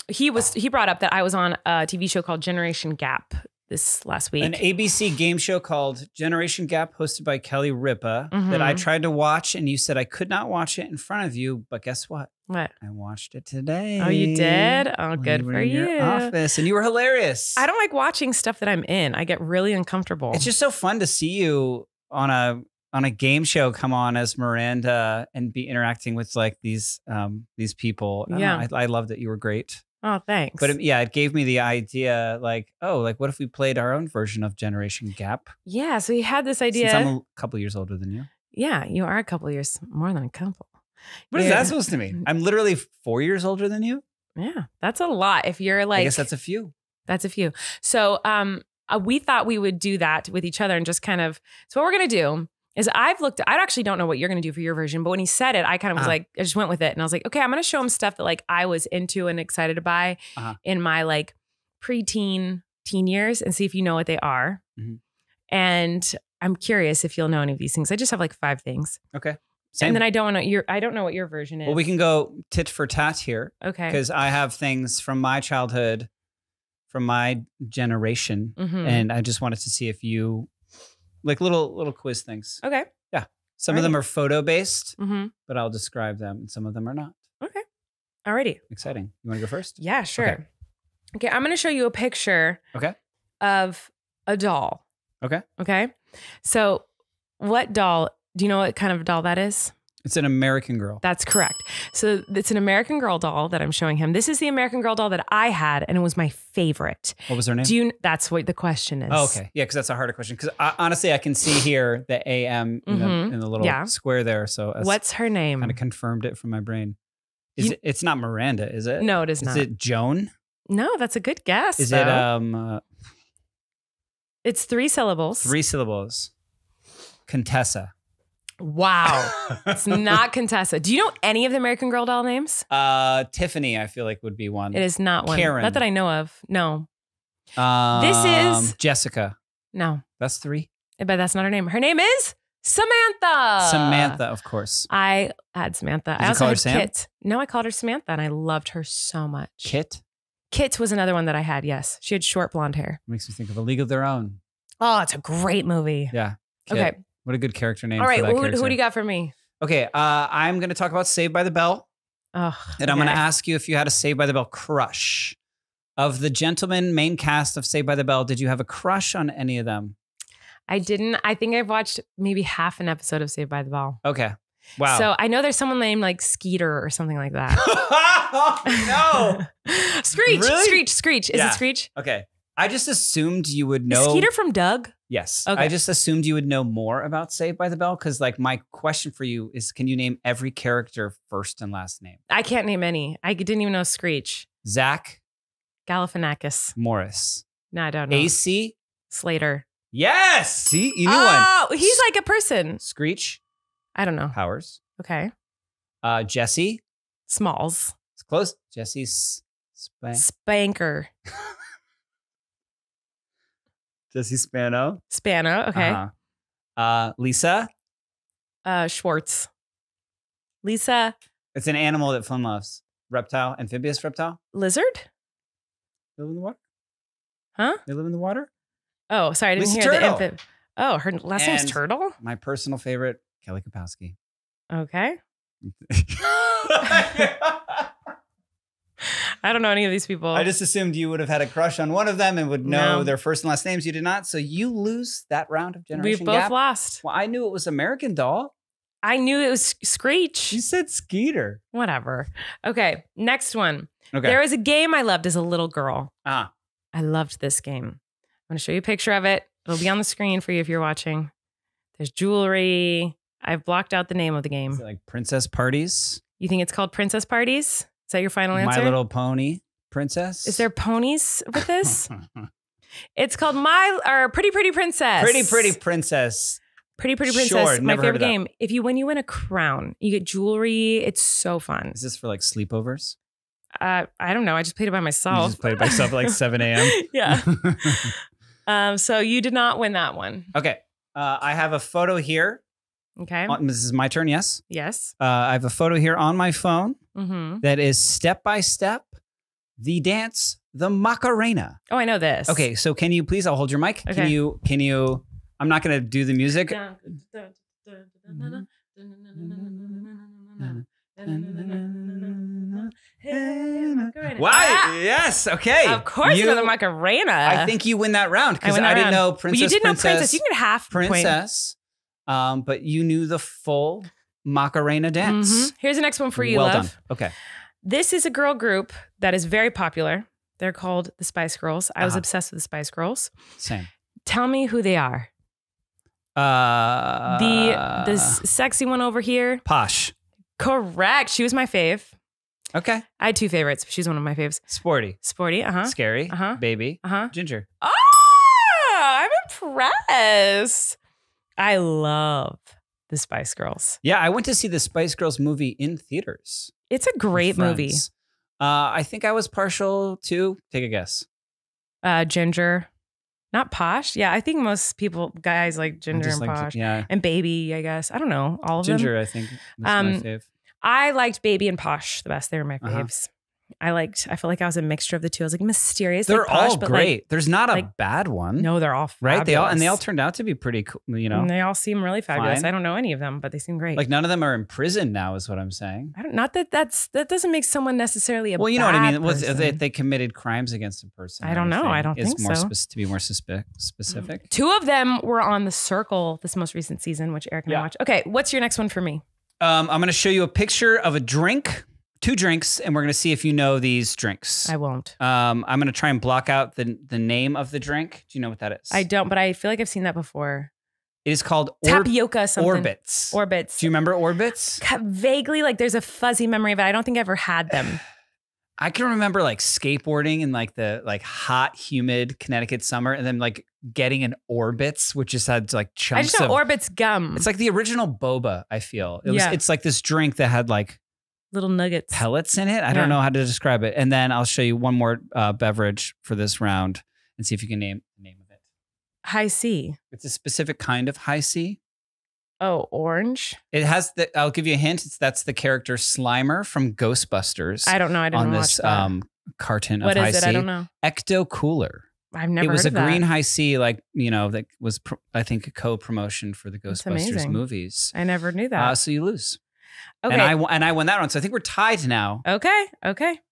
he brought up that I was on a TV show called Generation Gap this last week. An ABC game show called Generation Gap hosted by Kelly Ripa that I tried to watch and you said I could not watch it in front of you, but guess what? What? I watched it today. Oh, you did? Oh, good for you. In your office, and you were hilarious. I don't like watching stuff that I'm in. I get really uncomfortable. It's just so fun to see you on a game show come on as Miranda and be interacting with like these people. I loved it. You were great. Oh, thanks. But it gave me the idea like, oh, like what if we played our own version of Generation Gap? Yeah. So he had this idea. Since I'm a couple years older than you. Yeah, you are a couple years more than a couple. What is that supposed to mean? I'm literally 4 years older than you. Yeah, that's a lot. If you're like, I guess that's a few. That's a few. So we thought we would do that with each other and just kind of. So what we're gonna do is I actually don't know what you're going to do for your version, but when he said it, I kind of was like, I just went with it. And I was like, okay, I'm going to show him stuff that like I was into and excited to buy in my like teen years and see if you know what they are. Mm-hmm. And I'm curious if you'll know any of these things. I just have like 5 things. Okay. Same. And then I don't know what your version is. Well, we can go tit for tat here. Okay. Because I have things from my childhood, from my generation. Mm-hmm. And I just wanted to see if you... Like little quiz things. Okay. Yeah. Some of them are photo based, but I'll describe them. And some of them are not. Okay. Alrighty. Exciting. You want to go first? Yeah, sure. Okay. I'm going to show you a picture of a doll. Okay. Okay. So what doll, do you know what kind of doll that is? It's an American Girl. That's correct. So it's an American Girl doll that I'm showing him. This is the American Girl doll that I had, and it was my favorite. What was her name? That's what the question is. Oh, okay. Yeah, because that's a harder question. Because honestly, I can see here the AM in the little square there. So what's her name? Kind of confirmed it from my brain. It's not Miranda, is it? No, it is not. Is it Joan? No, that's a good guess. Is it? It's 3 syllables. 3 syllables. Contessa. Wow. It's not Contessa. Do you know any of the American Girl doll names? Tiffany, I feel like would be one. It is not one. Karen. Not that I know of. No. This is Jessica. No. That's 3. But that's not her name. Her name is Samantha. Samantha, of course. I had Samantha. Did I you also call her had Sam? Kit. No, I called her Samantha, and I loved her so much. Kit? Kit was another one that I had, yes. She had short blonde hair. Makes me think of A League of Their Own. Oh, it's a great movie. Yeah. Kit. Okay. What a good character name. All right, for that who character. do you got for me? Okay, I'm going to talk about Saved by the Bell. Oh, And I'm going to ask you if you had a Saved by the Bell crush. Of the gentlemen main cast of Saved by the Bell, did you have a crush on any of them? I didn't. I think I've watched maybe half an episode of Saved by the Bell. Okay. Wow. So I know there's someone named like Skeeter or something like that. No. Screech. Really? Screech. Is Yeah. it Screech? Okay. I just assumed you would know. Is Skeeter from Doug? Yes. Okay. I just assumed you would know more about Saved by the Bell because, like, my question for you is, can you name every character first and last name? I can't name any. I didn't even know Screech. Zach Galifianakis. Morris. No, I don't know. AC. Slater. Yes. See, you knew one. Oh, he's like a person. Screech. I don't know. Powers. Okay. Jesse. Smalls. It's close. Jesse's. Spanker. Jesse Spano. Spano. Okay. Lisa. Schwartz. Lisa. It's an animal that Flynn loves. Reptile. Amphibious reptile. Lizard? They live in the water. Huh? They live in the water. Oh, sorry. I didn't Lisa hear Turtle. the infant. Oh, her last name's And- Turtle? My personal favorite, Kelly Kapowski. Okay. I don't know any of these people. I just assumed you would have had a crush on one of them and would know No. their first and last names. You did not. So you lose that round of We've Generation both Gap. lost. Well, I knew it was American Doll. I knew it was Screech. You said Skeeter. Whatever. Okay. Next one. Okay. There was a game I loved as a little girl. Ah. I loved this game. I'm going to show you a picture of it. It'll be on the screen for you if you're watching. There's jewelry. I've blocked out the name of the Is game. it like Princess Parties? You think it's called Princess Parties? Is that your final answer? My Little Pony Princess? Is there ponies with this? It's called Pretty Pretty Princess. Pretty Princess. Pretty Princess. Sure, My never heard favorite of that. game. When you win a crown, you get jewelry. It's so fun. Is this for like sleepovers? I don't know. I just played it by You myself. just played it by yourself at like 7 a.m.? Yeah. So you did not win that one. Okay. I have a photo here. Okay. This is my turn, yes? Yes. I have a photo here on my phone Mm-hmm. that is step by step the dance, the Macarena. Oh, I know this. Okay, so can you please, I'll hold your mic. Okay. Can you, I'm not going to do the music. Why? Yes, okay. Of course, you know the Macarena. I think you win that round because I didn't know Princess. But you did know Princess. You can get half Princess. But you knew the full Macarena dance. Mm-hmm. Here's the next one for you, well love. done. Okay. This is a girl group that is very popular. They're called the Spice Girls. I was obsessed with the Spice Girls. Same. Tell me who they are. The sexy one over here. Posh. Correct. She was my fave. Okay. I had two favorites. But she's one of my faves. Sporty. Sporty. Scary. Baby. Uh-huh. Ginger. Oh, I'm impressed. I love the Spice Girls. Yeah, I went to see the Spice Girls movie in theaters. It's a great movie. I think I was partial to, take a guess. Ginger. Not Posh. Yeah, I think most guys like Ginger and Posh. Yeah. And Baby, I guess. I don't know. All of them. Ginger, I think, was my fave. I liked Baby and Posh the best. They were my Uh-huh. faves. I felt like I was a mixture of the two. I was like mysterious. They're like Posh, all but great. like, There's not a bad one. no, they're all right? fabulous. They all turned out to be pretty cool, you know. And they all seem really fabulous. Fine. I don't know any of them, but they seem great. Like none of them are in prison now is what I'm saying. Not that that doesn't make someone necessarily a Well, you know what I mean. person. They committed crimes against a person. I don't know. I don't think more so. To be more specific. Two of them were on The Circle this most recent season, which Eric and I watched. Okay, what's your next one for me? I'm going to show you a picture of a drink, 2 drinks, and we're going to see if you know these drinks. I won't. I'm going to try and block out the name of the drink. Do you know what that is? I don't, but I feel like I've seen that before. It is called Tapioca something. Orbits. Orbits. Do you remember Orbits? Vaguely, like there's a fuzzy memory of it. I don't think I ever had them. I can remember like skateboarding in like the like hot, humid Connecticut summer, and then like getting an Orbitz, which just had like chunks. I just know Orbitz gum. It's like the original boba. I feel it's like this drink that had like little nuggets, pellets in it. I don't know how to describe it. And then I'll show you one more beverage for this round and see if you can name the name of it. High C. It's a specific kind of high C. Oh, orange. It has I'll give you a hint. That's the character Slimer from Ghostbusters. I don't know. I didn't watch this that. Carton what of High is it? C. I don't know. Ecto Cooler. I've never heard of that. It was a green High C, like, you know, that was, I think, a co-promotion for the Ghostbusters movies. I never knew that. So you lose. Okay. And I won that one. So I think we're tied now. Okay.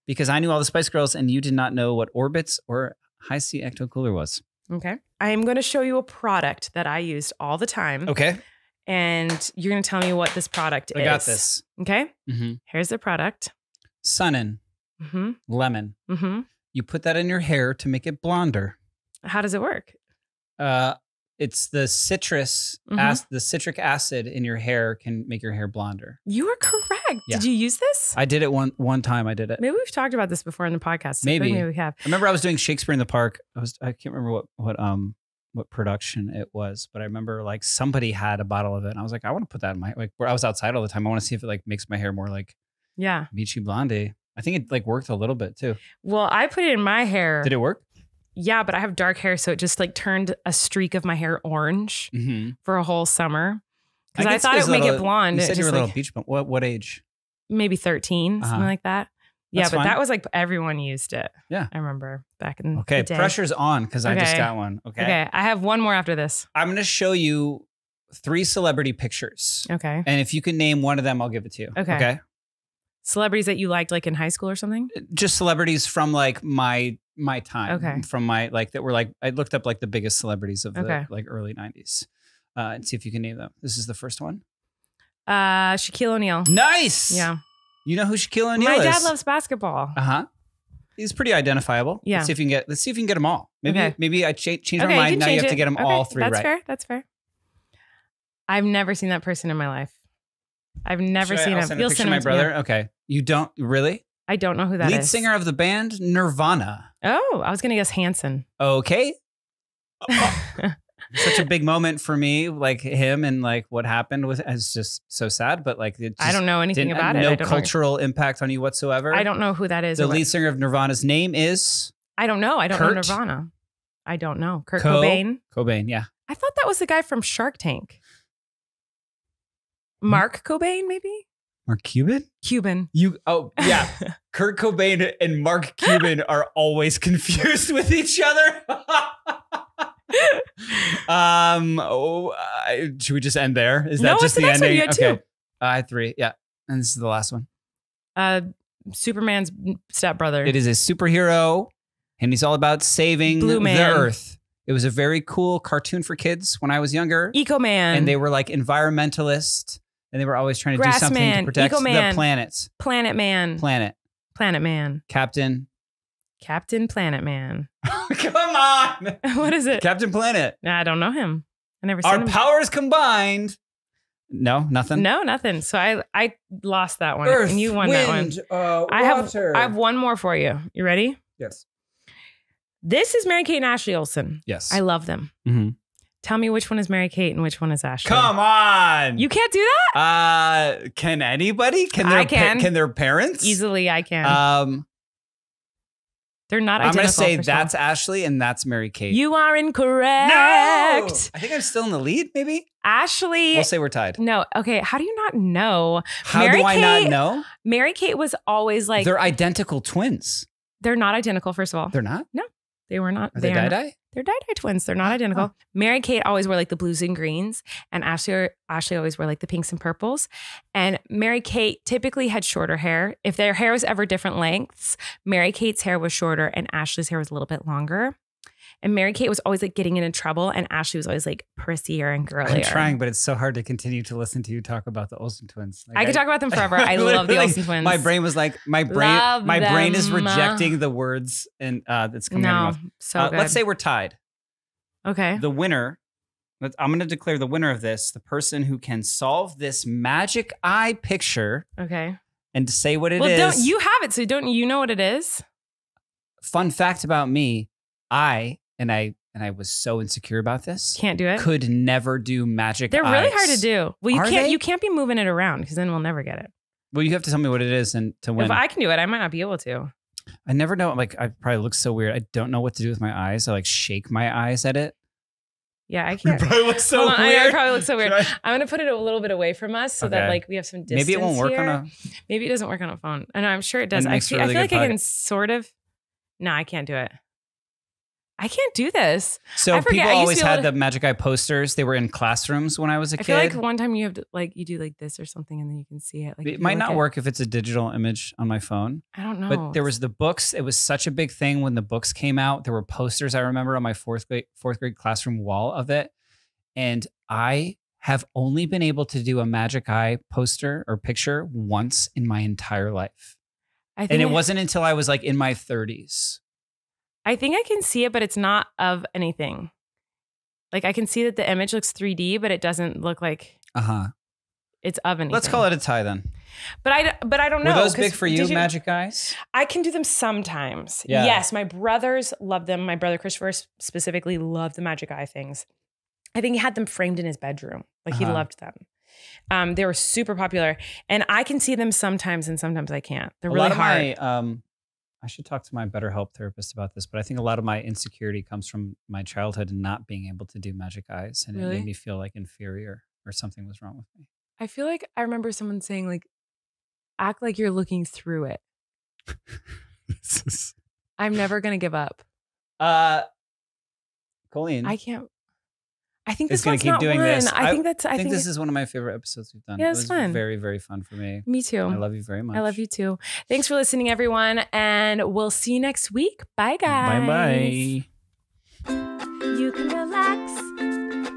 Because I knew all the Spice Girls and you did not know what Orbitz or High C Ecto Cooler was. Okay. I am going to show you a product that I used all the time. Okay. And you're going to tell me what this product is. I got this. Okay. Mm-hmm. Here's the product. Sunnin. Mm-hmm. Lemon. Mm-hmm. You put that in your hair to make it blonder. How does it work? It's the citrus, the citric acid in your hair can make your hair blonder. You are correct. Yeah. Did you use this? I did it one time. I did it. Maybe we've talked about this before in the podcast. So Maybe we have. I remember I was doing Shakespeare in the Park. I can't remember what production it was, but I remember like somebody had a bottle of it, and I was like, I want to put that in my where I was outside all the time. I want to see if it like makes my hair more like beachy blondie. I think it like worked a little bit too. Well, I put it in my hair. Did it work? Yeah, but I have dark hair, so it just like turned a streak of my hair orange for a whole summer. Because I thought it would make it blonde. You said you were a little like, beach bum. What age? Maybe 13, something like that. That's but fine. that was like everyone used it. Yeah. I remember back in the day. Pressure's on because I just got one. Okay. I have one more after this. I'm going to show you 3 celebrity pictures. Okay. And if you can name one of them, I'll give it to you. Okay. Celebrities that you liked like in high school or something? Just celebrities from like my time. Okay. From my like that were like I looked up like the biggest celebrities of the like early 90s. And see if you can name them. This is the first one. Shaquille O'Neal. Nice. Yeah. You know who Shaquille O'Neal is? My dad loves basketball. Uh-huh. He's pretty identifiable. Yeah. Let's see if you can get them all. Maybe I change my mind. Now you have to get them all 3 right. That's fair. I've never seen that person in my life. I've never seen him. You'll send my brother. Okay. You don't really? I don't know who that is. Lead singer of the band Nirvana. Oh, I was gonna guess Hanson. Okay. Such a big moment for me, like him and like what happened with it's just so sad, but like it just I don't know anything about it. No cultural impact on you whatsoever. I don't know who that is. The lead singer of Nirvana's name is I don't know. I don't know Nirvana. I don't know. Kurt Cobain. Cobain, yeah. I thought that was the guy from Shark Tank. Mark Cobain, maybe? Mark Cuban? Cuban. Yeah. Kurt Cobain and Mark Cuban are always confused with each other. Should we just end there? Is that just the ending? You had two. I had 3. Yeah. And this is the last one. Superman's stepbrother. It is a superhero, and he's all about saving the Earth. It was a very cool cartoon for kids when I was younger. Eco Man. And they were like environmentalists, and they were always trying to do something to protect the planets. Planet Man. Planet Man. Captain Planet Man. Come on. What is it? Captain Planet. I don't know him. I never seen him. Our powers combined. No, nothing. No, nothing. So I lost that one. Earth, and you won wind, that one. Water. I have one more for you. You ready? Yes. This is Mary-Kate and Ashley Olsen. Yes. I love them. Mm-hmm. Tell me which one is Mary-Kate and which one is Ashley. Come on. You can't do that? Can anybody? I can. Can their parents? Easily, I can. They're not identical. I'm going to say that's Ashley and that's Mary-Kate. You are incorrect. No! I think I'm still in the lead, maybe? Ashley. We'll say we're tied. No. Okay. How do you not know? How do I not know? Mary-Kate was always like... They're identical twins. Th're not identical, first of all. They're not? No. They were not. Are they die-dye? They're die-dye twins. They're not identical. Oh. Mary-Kate always wore like the blues and greens, and Ashley always wore like the pinks and purples. And Mary-Kate typically had shorter hair. If their hair was ever different lengths, Mary-Kate's hair was shorter and Ashley's hair was a little bit longer. And Mary-Kate was always like getting into trouble, and Ashley was always like prissier and girlier. I'm trying, but it's so hard to continue to listen to you talk about the Olsen twins. Like I could talk about them forever. I love the Olsen twins. My brain was like, my brain is rejecting the words and that's coming out of my mouth. So good. Let's say we're tied. Okay. The winner, I'm going to declare the winner of this, the person who can solve this magic eye picture. Okay. and say what it is. Well, don't you have it? So don't you know what it is? Fun fact about me, I was so insecure about this. Can't do it. Could never do magic They're eyes. really hard to do. Well, Are you can't be moving it around because then we'll never get it. Well, you have to tell me what it is and to win. If I can do it, I might not be able to. I never know. Like, I probably look so weird. I don't know what to do with my eyes. I like shake my eyes at it. Yeah, I can't. You probably look so weird. I probably look so weird. I'm going to put it a little bit away from us so that like we have some distance. Maybe it won't work here. on a. Maybe it doesn't work on a phone. I know. I'm sure it does. I feel really like I can sort of. No, I can't do it. I can't do this. So people always had the Magic Eye posters. They were in classrooms when I was a kid. I feel like one time you have to you do like this or something and then you can see it. Like it might not work if it's a digital image on my phone. I don't know. But there was the books. It was such a big thing when the books came out. There were posters I remember on my fourth grade classroom wall of it. And I have only been able to do a Magic Eye poster or picture once in my entire life. And it wasn't until I was like in my 30s. I think I can see it, but it's not of anything. Like I can see that the image looks 3D, but it doesn't look like it's of anything. Let's call it a tie then. But I don't know. Were those big for you, Magic Eyes? I can do them sometimes. Yeah. Yes, my brothers love them. My brother Christopher specifically loved the Magic Eye things. I think he had them framed in his bedroom. Like he loved them. They were super popular, and I can see them sometimes, and sometimes I can't. They're really hard. I should talk to my BetterHelp therapist about this, but I think a lot of my insecurity comes from my childhood and not being able to do Magic Eyes, and it made me feel like inferior or something was wrong with me. I feel like I remember someone saying like, act like you're looking through it. I'm never going to give up. Colleen. I can't. I think this one's not one. This. I think this is one of my favorite episodes we've done. Yeah, it was fun. Very, very fun for me. Me too. I love you very much. I love you too. Thanks for listening, everyone. And we'll see you next week. Bye, guys. Bye-bye. You can relax.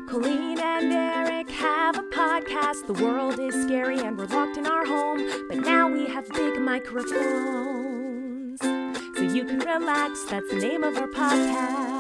Colleen and Erik have a podcast. The world is scary and we're locked in our home. But now we have big microphones. So you can relax. That's the name of our podcast.